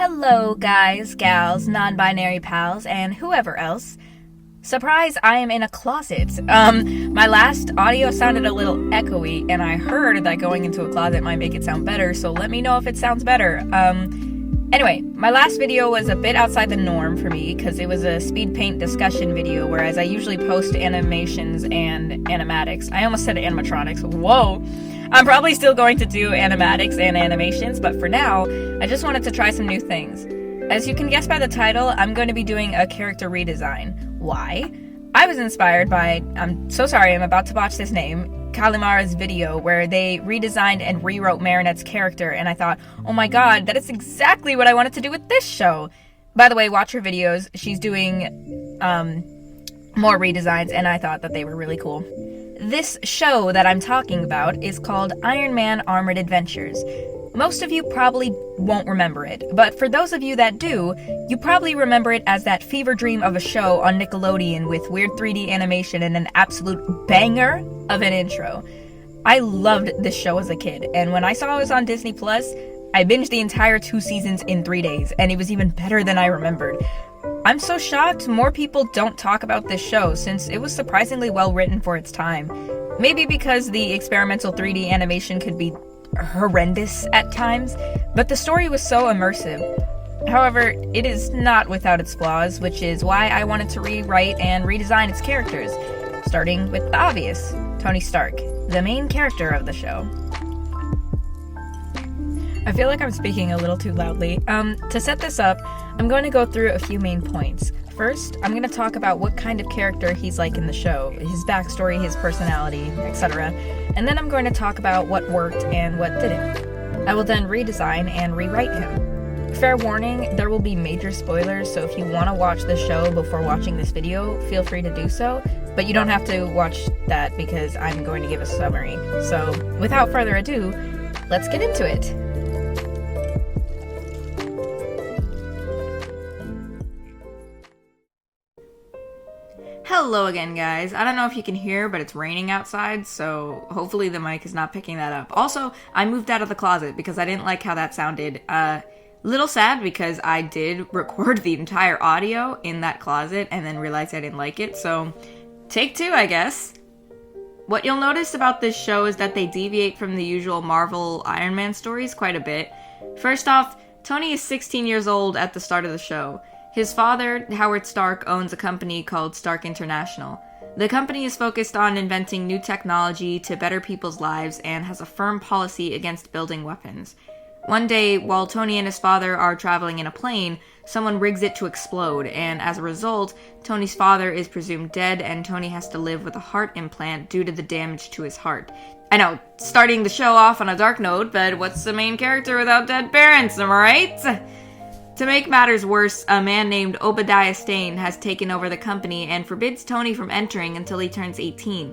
Hello, guys, gals, non-binary pals, and whoever else. Surprise, I am in a closet. My last audio sounded a little echoey, and I heard that going into a closet might make it sound better, so let me know if it sounds better. Anyway, my last video was a bit outside the norm for me, because it was a Speedpaint discussion video, whereas I usually post animations and animatics. I almost said animatronics. Whoa! I'm probably still going to do animatics and animations, but for now, I just wanted to try some new things. As you can guess by the title, I'm going to be doing a character redesign. Why? I was inspired by, I'm so sorry, I'm about to botch this name, Kalimara's video, where they redesigned and rewrote Marinette's character, and I thought, oh my god, that is exactly what I wanted to do with this show! By the way, watch her videos. She's doing, more redesigns, and I thought that they were really cool. This show that I'm talking about is called Ironman Armored Adventures. Most of you probably won't remember it, but for those of you that do, you probably remember it as that fever dream of a show on Nickelodeon with weird 3D animation and an absolute banger of an intro. I loved this show as a kid, and when I saw it was on Disney+, I binged the entire 2 seasons in 3 days, and it was even better than I remembered. I'm so shocked more people don't talk about this show since it was surprisingly well written for its time. Maybe because the experimental 3D animation could be horrendous at times, but the story was so immersive. However, it is not without its flaws, which is why I wanted to rewrite and redesign its characters, starting with the obvious, Tony Stark, the main character of the show. I feel like I'm speaking a little too loudly. To set this up, I'm going to go through a few main points. First, I'm going to talk about what kind of character he's like in the show, his backstory, his personality, etc. And then I'm going to talk about what worked and what didn't. I will then redesign and rewrite him. Fair warning, there will be major spoilers, so if you want to watch the show before watching this video, feel free to do so, but you don't have to watch that because I'm going to give a summary. So, without further ado, let's get into it. Hello again, guys. I don't know if you can hear, but it's raining outside, so hopefully the mic is not picking that up. Also, I moved out of the closet because I didn't like how that sounded. Little sad because I did record the entire audio in that closet and then realized I didn't like it, so take 2, I guess. What you'll notice about this show is that they deviate from the usual Marvel Iron Man stories quite a bit. First off, Tony is 16 years old at the start of the show. His father, Howard Stark, owns a company called Stark International. The company is focused on inventing new technology to better people's lives and has a firm policy against building weapons. One day, while Tony and his father are traveling in a plane, someone rigs it to explode, and as a result, Tony's father is presumed dead and Tony has to live with a heart implant due to the damage to his heart. I know, starting the show off on a dark note, but what's the main character without dead parents, am I right? To make matters worse, a man named Obadiah Stane has taken over the company and forbids Tony from entering until he turns 18.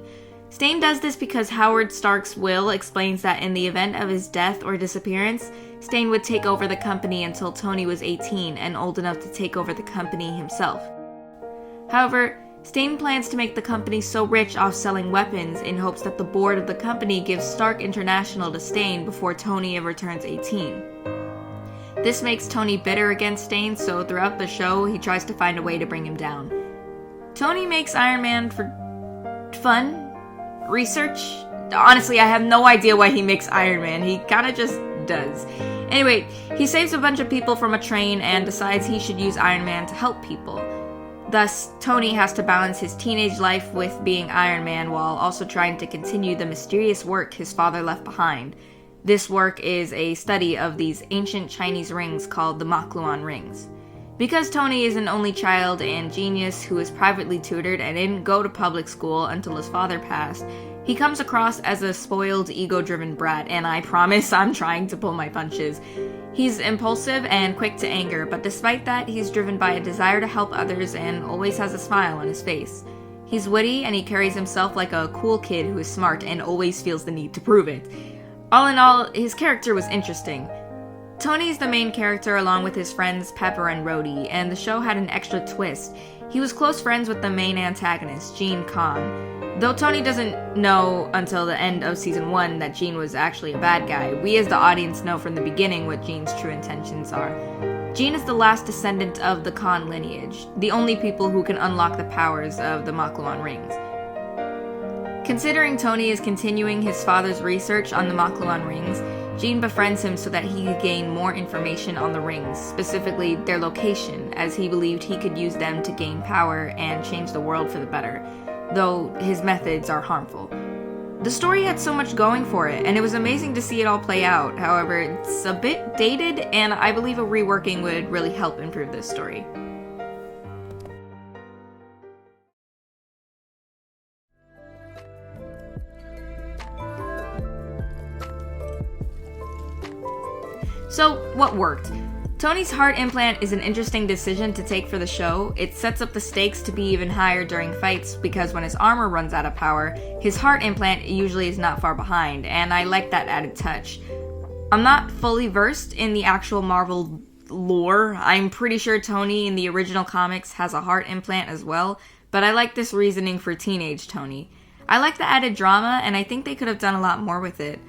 Stane does this because Howard Stark's will explains that in the event of his death or disappearance, Stane would take over the company until Tony was 18 and old enough to take over the company himself. However, Stane plans to make the company so rich off selling weapons in hopes that the board of the company gives Stark International to Stane before Tony ever turns 18. This makes Tony bitter against Stane, so throughout the show, he tries to find a way to bring him down. Tony makes Iron Man for fun? Research? Honestly, I have no idea why he makes Iron Man. He kinda just does. Anyway, he saves a bunch of people from a train and decides he should use Iron Man to help people. Thus, Tony has to balance his teenage life with being Iron Man while also trying to continue the mysterious work his father left behind. This work is a study of these ancient Chinese rings called the Makluan rings. Because Tony is an only child and genius who is privately tutored and didn't go to public school until his father passed, he comes across as a spoiled, ego-driven brat, and I promise I'm trying to pull my punches. He's impulsive and quick to anger, but despite that, he's driven by a desire to help others and always has a smile on his face. He's witty and he carries himself like a cool kid who is smart and always feels the need to prove it. All in all, his character was interesting. Tony's the main character along with his friends Pepper and Rhodey, and the show had an extra twist. He was close friends with the main antagonist, Gene Khan. Though Tony doesn't know until the end of season 1 that Gene was actually a bad guy, we as the audience know from the beginning what Gene's true intentions are. Jean is the last descendant of the Khan lineage, the only people who can unlock the powers of the Makluan rings. Considering Tony is continuing his father's research on the Makluan rings, Jean befriends him so that he could gain more information on the rings, specifically their location, as he believed he could use them to gain power and change the world for the better, though his methods are harmful. The story had so much going for it, and it was amazing to see it all play out. However, it's a bit dated, and I believe a reworking would really help improve this story. So, what worked? Tony's heart implant is an interesting decision to take for the show. It sets up the stakes to be even higher during fights because when his armor runs out of power, his heart implant usually is not far behind, and I like that added touch. I'm not fully versed in the actual Marvel lore. I'm pretty sure Tony in the original comics has a heart implant as well, but I like this reasoning for teenage Tony. I like the added drama, and I think they could have done a lot more with it.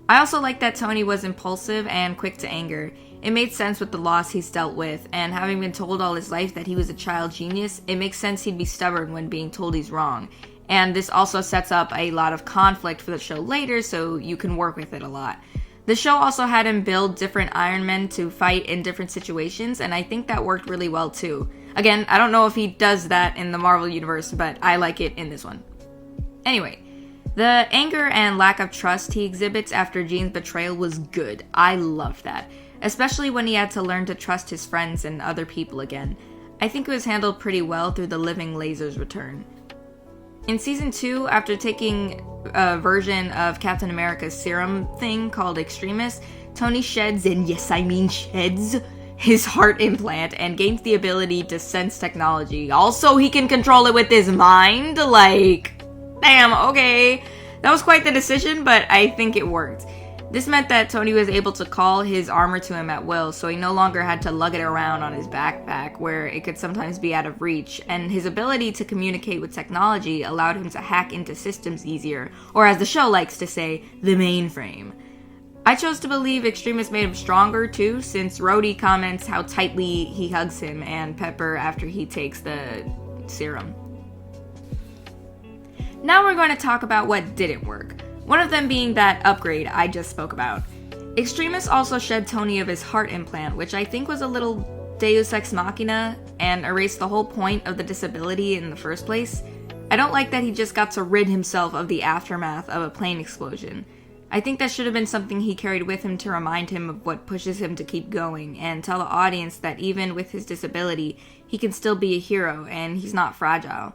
I also like that Tony was impulsive and quick to anger. It made sense with the loss he's dealt with, and having been told all his life that he was a child genius, it makes sense he'd be stubborn when being told he's wrong. And this also sets up a lot of conflict for the show later, so you can work with it a lot. The show also had him build different Ironmen to fight in different situations, and I think that worked really well too. Again, I don't know if he does that in the Marvel Universe, but I like it in this one. Anyway, the anger and lack of trust he exhibits after Jean's betrayal was good. I loved that. Especially when he had to learn to trust his friends and other people again. I think it was handled pretty well through the Living Laser's return. In Season 2, after taking a version of Captain America's serum thing called Extremis, Tony sheds, and yes I mean sheds, his heart implant and gains the ability to sense technology. Also, he can control it with his mind. Like, damn, okay. That was quite the decision, but I think it worked. This meant that Tony was able to call his armor to him at will, so he no longer had to lug it around on his backpack, where it could sometimes be out of reach, and his ability to communicate with technology allowed him to hack into systems easier, or as the show likes to say, the mainframe. I chose to believe Extremis made him stronger too, since Rhodey comments how tightly he hugs him and Pepper after he takes the serum. Now we're going to talk about what didn't work. One of them being that upgrade I just spoke about. Extremis also shed Tony of his heart implant, which I think was a little deus ex machina and erased the whole point of the disability in the first place. I don't like that he just got to rid himself of the aftermath of a plane explosion. I think that should have been something he carried with him to remind him of what pushes him to keep going and tell the audience that even with his disability, he can still be a hero and he's not fragile.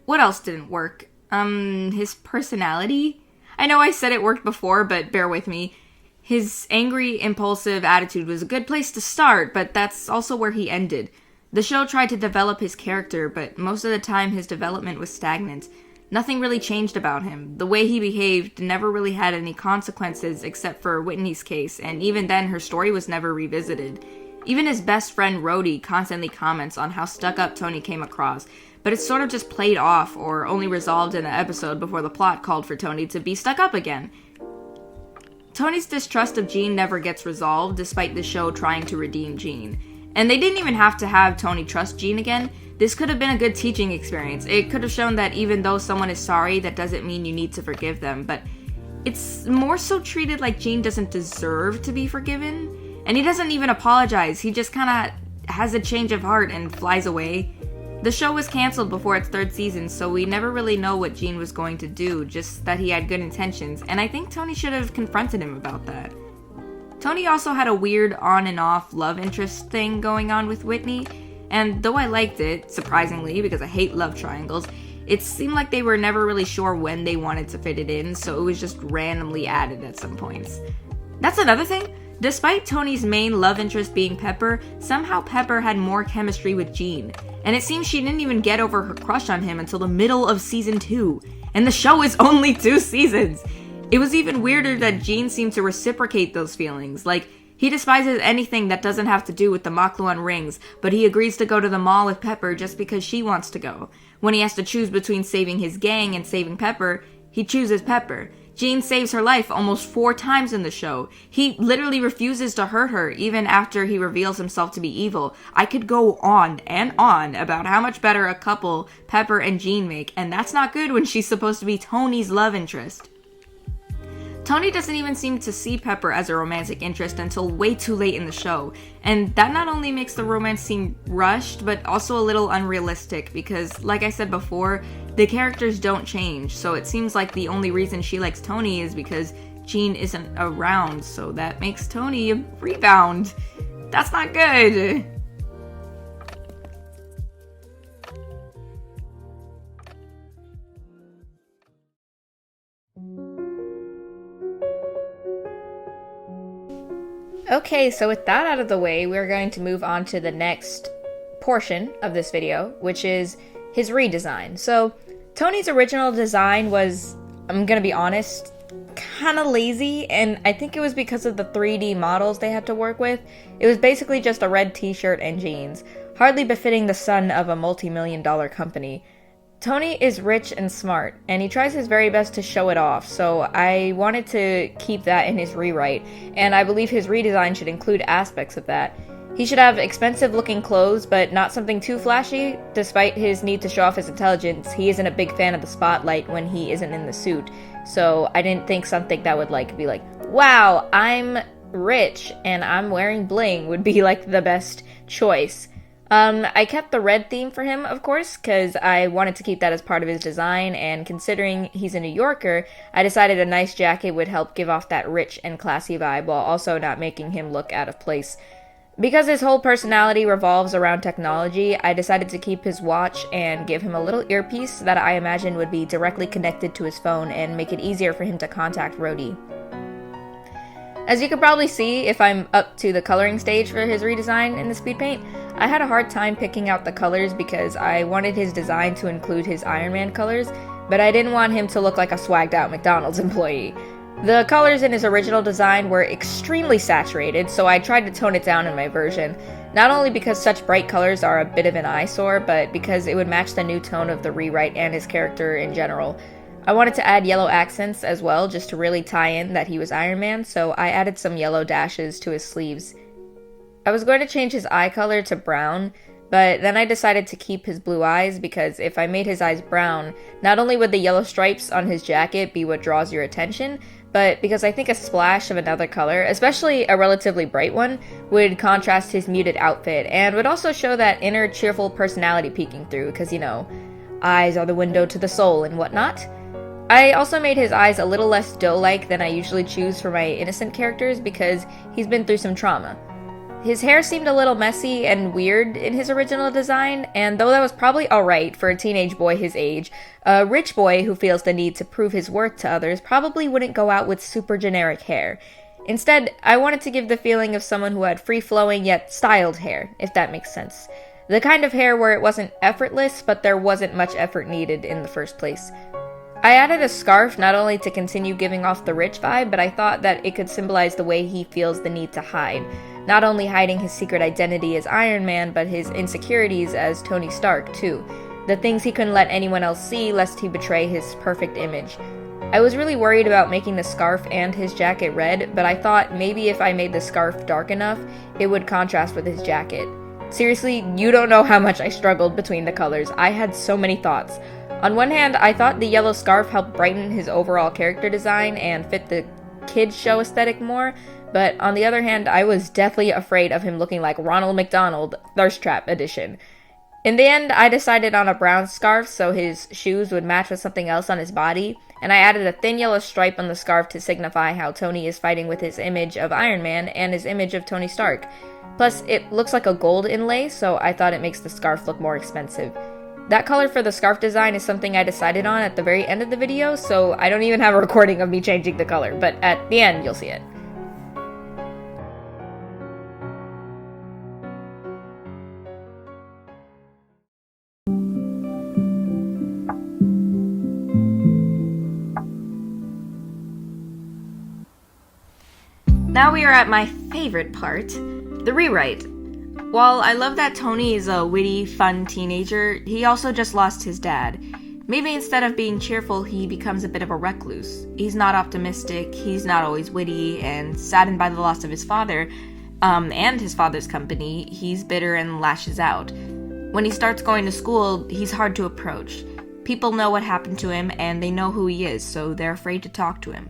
What else didn't work? His personality? I know I said it worked before, but bear with me. His angry, impulsive attitude was a good place to start, but that's also where he ended. The show tried to develop his character, but most of the time his development was stagnant. Nothing really changed about him. The way he behaved never really had any consequences except for Whitney's case, and even then her story was never revisited. Even his best friend Rhodey constantly comments on how stuck up Tony came across, but it's sort of just played off or only resolved in an episode before the plot called for Tony to be stuck up again. Tony's distrust of Jean never gets resolved despite the show trying to redeem Jean. And they didn't even have to have Tony trust Jean again. This could have been a good teaching experience. It could have shown that even though someone is sorry, that doesn't mean you need to forgive them, but it's more so treated like Jean doesn't deserve to be forgiven. And he doesn't even apologize, he just kinda has a change of heart and flies away. The show was cancelled before its third season, so we never really know what Jean was going to do, just that he had good intentions, and I think Tony should have confronted him about that. Tony also had a weird on and off love interest thing going on with Whitney, and though I liked it, surprisingly, because I hate love triangles, it seemed like they were never really sure when they wanted to fit it in, so it was just randomly added at some points. That's another thing. Despite Tony's main love interest being Pepper, somehow Pepper had more chemistry with Jean, and it seems she didn't even get over her crush on him until the middle of season 2, and the show is only 2 seasons. It was even weirder that Jean seemed to reciprocate those feelings, like, he despises anything that doesn't have to do with the Makluan rings, but he agrees to go to the mall with Pepper just because she wants to go. When he has to choose between saving his gang and saving Pepper, he chooses Pepper. Jean saves her life almost 4 times in the show. He literally refuses to hurt her even after he reveals himself to be evil. I could go on and on about how much better a couple Pepper and Jean make, and that's not good when she's supposed to be Tony's love interest. Tony doesn't even seem to see Pepper as a romantic interest until way too late in the show, and that not only makes the romance seem rushed, but also a little unrealistic because, like I said before, the characters don't change, so it seems like the only reason she likes Tony is because Jean isn't around, so that makes Tony a rebound. That's not good! Okay, so with that out of the way, we're going to move on to the next portion of this video, which is his redesign. So, Tony's original design was, I'm gonna be honest, kind of lazy, and I think it was because of the 3D models they had to work with. It was basically just a red t-shirt and jeans, hardly befitting the son of a multi-million-dollar company. Tony is rich and smart, and he tries his very best to show it off, so I wanted to keep that in his rewrite, and I believe his redesign should include aspects of that. He should have expensive-looking clothes, but not something too flashy. Despite his need to show off his intelligence, he isn't a big fan of the spotlight when he isn't in the suit, so I didn't think something that would be like, wow, I'm rich, and I'm wearing bling would be, the best choice. I kept the red theme for him, of course, because I wanted to keep that as part of his design, and considering he's a New Yorker, I decided a nice jacket would help give off that rich and classy vibe while also not making him look out of place. Because his whole personality revolves around technology, I decided to keep his watch and give him a little earpiece that I imagine would be directly connected to his phone and make it easier for him to contact Rhodey. As you can probably see, if I'm up to the coloring stage for his redesign in the Speedpaint, I had a hard time picking out the colors because I wanted his design to include his Ironman colors, but I didn't want him to look like a swagged out McDonald's employee. The colors in his original design were extremely saturated, so I tried to tone it down in my version, not only because such bright colors are a bit of an eyesore, but because it would match the new tone of the rewrite and his character in general. I wanted to add yellow accents as well, just to really tie in that he was Iron Man, so I added some yellow dashes to his sleeves. I was going to change his eye color to brown, but then I decided to keep his blue eyes because if I made his eyes brown, not only would the yellow stripes on his jacket be what draws your attention, but because I think a splash of another color, especially a relatively bright one, would contrast his muted outfit and would also show that inner cheerful personality peeking through because, eyes are the window to the soul and whatnot. I also made his eyes a little less doe-like than I usually choose for my innocent characters because he's been through some trauma. His hair seemed a little messy and weird in his original design, and though that was probably alright for a teenage boy his age, a rich boy who feels the need to prove his worth to others probably wouldn't go out with super generic hair. Instead, I wanted to give the feeling of someone who had free-flowing yet styled hair, if that makes sense. The kind of hair where it wasn't effortless, but there wasn't much effort needed in the first place. I added a scarf not only to continue giving off the rich vibe, but I thought that it could symbolize the way he feels the need to hide. Not only hiding his secret identity as Iron Man, but his insecurities as Tony Stark, too. The things he couldn't let anyone else see, lest he betray his perfect image. I was really worried about making the scarf and his jacket red, but I thought maybe if I made the scarf dark enough, it would contrast with his jacket. Seriously, you don't know how much I struggled between the colors. I had so many thoughts. On one hand, I thought the yellow scarf helped brighten his overall character design and fit the kids' show aesthetic more, but on the other hand, I was deathly afraid of him looking like Ronald McDonald, Thirst Trap edition. In the end, I decided on a brown scarf so his shoes would match with something else on his body, and I added a thin yellow stripe on the scarf to signify how Tony is fighting with his image of Iron Man and his image of Tony Stark. Plus, it looks like a gold inlay, so I thought it makes the scarf look more expensive. That color for the scarf design is something I decided on at the very end of the video, so I don't even have a recording of me changing the color, but at the end you'll see it. Now we are at my favorite part, the rewrite. While I love that Tony is a witty, fun teenager, he also just lost his dad. Maybe instead of being cheerful, he becomes a bit of a recluse. He's not optimistic, he's not always witty, and saddened by the loss of his father, and his father's company, he's bitter and lashes out. When he starts going to school, he's hard to approach. People know what happened to him, and they know who he is, so they're afraid to talk to him.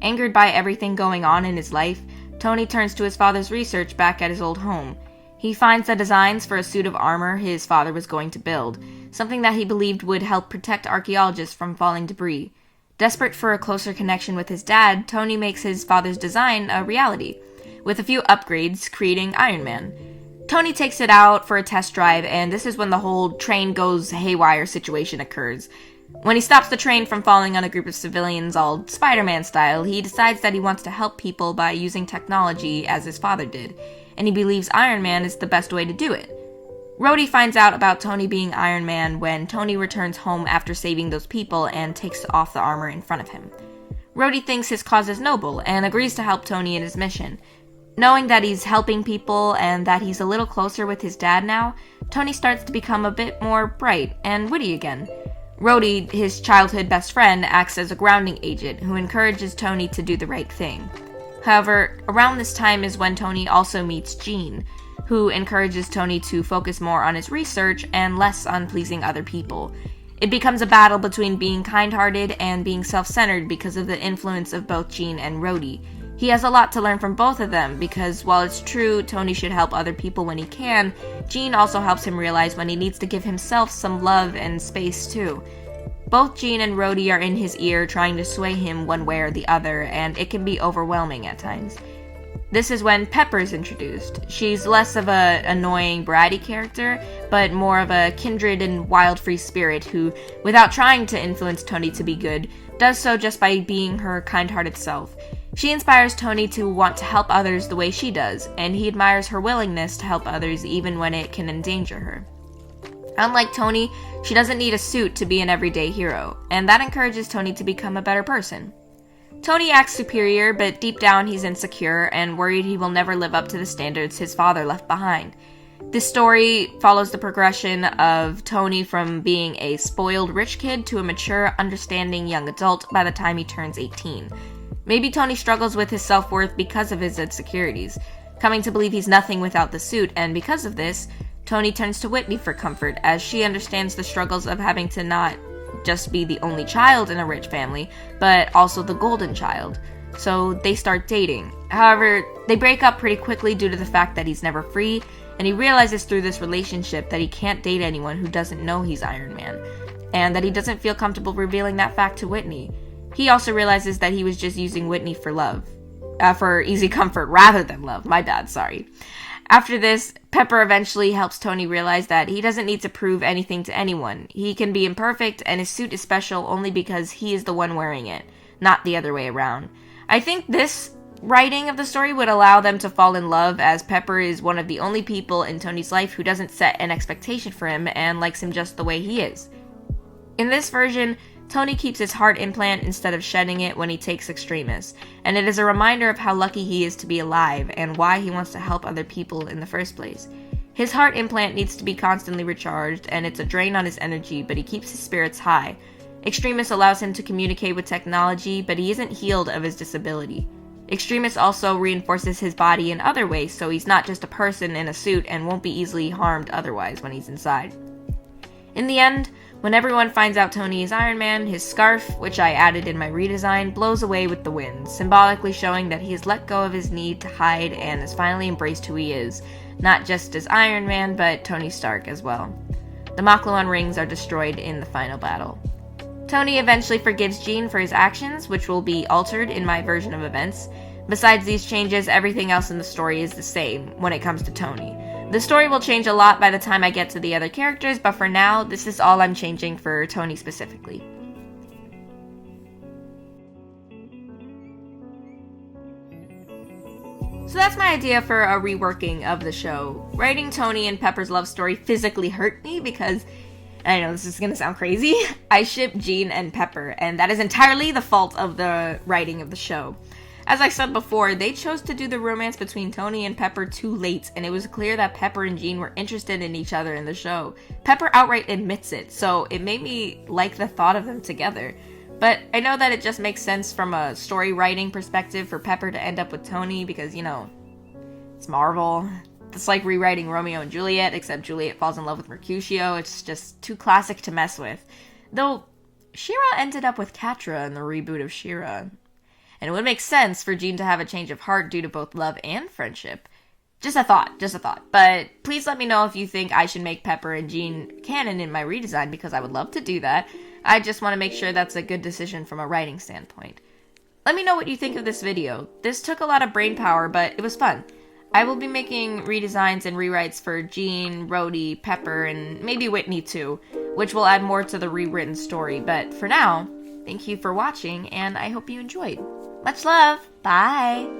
Angered by everything going on in his life, Tony turns to his father's research back at his old home. He finds the designs for a suit of armor his father was going to build, something that he believed would help protect archaeologists from falling debris. Desperate for a closer connection with his dad, Tony makes his father's design a reality, with a few upgrades, creating Ironman. Tony takes it out for a test drive, and this is when the whole train goes haywire situation occurs. When he stops the train from falling on a group of civilians all Spider-Man style, he decides that he wants to help people by using technology as his father did, and he believes Iron Man is the best way to do it. Rhodey finds out about Tony being Iron Man when Tony returns home after saving those people and takes off the armor in front of him. Rhodey thinks his cause is noble and agrees to help Tony in his mission. Knowing that he's helping people and that he's a little closer with his dad now, Tony starts to become a bit more bright and witty again. Rhodey, his childhood best friend, acts as a grounding agent who encourages Tony to do the right thing. However, around this time is when Tony also meets Jean, who encourages Tony to focus more on his research and less on pleasing other people. It becomes a battle between being kind-hearted and being self-centered because of the influence of both Jean and Rhodey. He has a lot to learn from both of them because while it's true Tony should help other people when he can, Jean also helps him realize when he needs to give himself some love and space too. Both Jean and Rhodey are in his ear trying to sway him one way or the other, and it can be overwhelming at times. This is when Pepper is introduced. She's less of a annoying, bratty character, but more of a kindred and wild free spirit who, without trying to influence Tony to be good, does so just by being her kind-hearted self. She inspires Tony to want to help others the way she does, and he admires her willingness to help others even when it can endanger her. Unlike Tony, she doesn't need a suit to be an everyday hero, and that encourages Tony to become a better person. Tony acts superior, but deep down he's insecure and worried he will never live up to the standards his father left behind. This story follows the progression of Tony from being a spoiled rich kid to a mature, understanding young adult by the time he turns 18. Maybe Tony struggles with his self-worth because of his insecurities, coming to believe he's nothing without the suit, and because of this, Tony turns to Whitney for comfort as she understands the struggles of having to not just be the only child in a rich family, but also the golden child. So they start dating. However, they break up pretty quickly due to the fact that he's never free, and he realizes through this relationship that he can't date anyone who doesn't know he's Iron Man, and that he doesn't feel comfortable revealing that fact to Whitney. He also realizes that he was just using Whitney for love. For easy comfort rather than love. My bad, sorry. After this, Pepper eventually helps Tony realize that he doesn't need to prove anything to anyone. He can be imperfect, and his suit is special only because he is the one wearing it, not the other way around. I think this writing of the story would allow them to fall in love, as Pepper is one of the only people in Tony's life who doesn't set an expectation for him and likes him just the way he is. In this version, Tony keeps his heart implant instead of shedding it when he takes Extremis, and it is a reminder of how lucky he is to be alive and why he wants to help other people in the first place. His heart implant needs to be constantly recharged, and it's a drain on his energy, but he keeps his spirits high. Extremis allows him to communicate with technology, but he isn't healed of his disability. Extremis also reinforces his body in other ways, so he's not just a person in a suit and won't be easily harmed otherwise when he's inside. In the end, when everyone finds out Tony is Iron Man, his scarf, which I added in my redesign, blows away with the wind, symbolically showing that he has let go of his need to hide and has finally embraced who he is, not just as Iron Man, but Tony Stark as well. The Makluan rings are destroyed in the final battle. Tony eventually forgives Jean for his actions, which will be altered in my version of events. Besides these changes, everything else in the story is the same when it comes to Tony. The story will change a lot by the time I get to the other characters, but for now, this is all I'm changing for Tony specifically. So that's my idea for a reworking of the show. Writing Tony and Pepper's love story physically hurt me because, I know this is gonna sound crazy, I ship Jean and Pepper, and that is entirely the fault of the writing of the show. As I said before, they chose to do the romance between Tony and Pepper too late, and it was clear that Pepper and Jean were interested in each other in the show. Pepper outright admits it, so it made me like the thought of them together. But I know that it just makes sense from a story writing perspective for Pepper to end up with Tony because, you know, it's Marvel. It's like rewriting Romeo and Juliet, except Juliet falls in love with Mercutio. It's just too classic to mess with. Though, She-Ra ended up with Catra in the reboot of She-Ra. And it would make sense for Jean to have a change of heart due to both love and friendship. Just a thought. But please let me know if you think I should make Pepper and Jean canon in my redesign, because I would love to do that. I just want to make sure that's a good decision from a writing standpoint. Let me know what you think of this video. This took a lot of brain power, but it was fun. I will be making redesigns and rewrites for Jean, Rhodey, Pepper, and maybe Whitney too, which will add more to the rewritten story. But for now, thank you for watching, and I hope you enjoyed. Much love! Bye!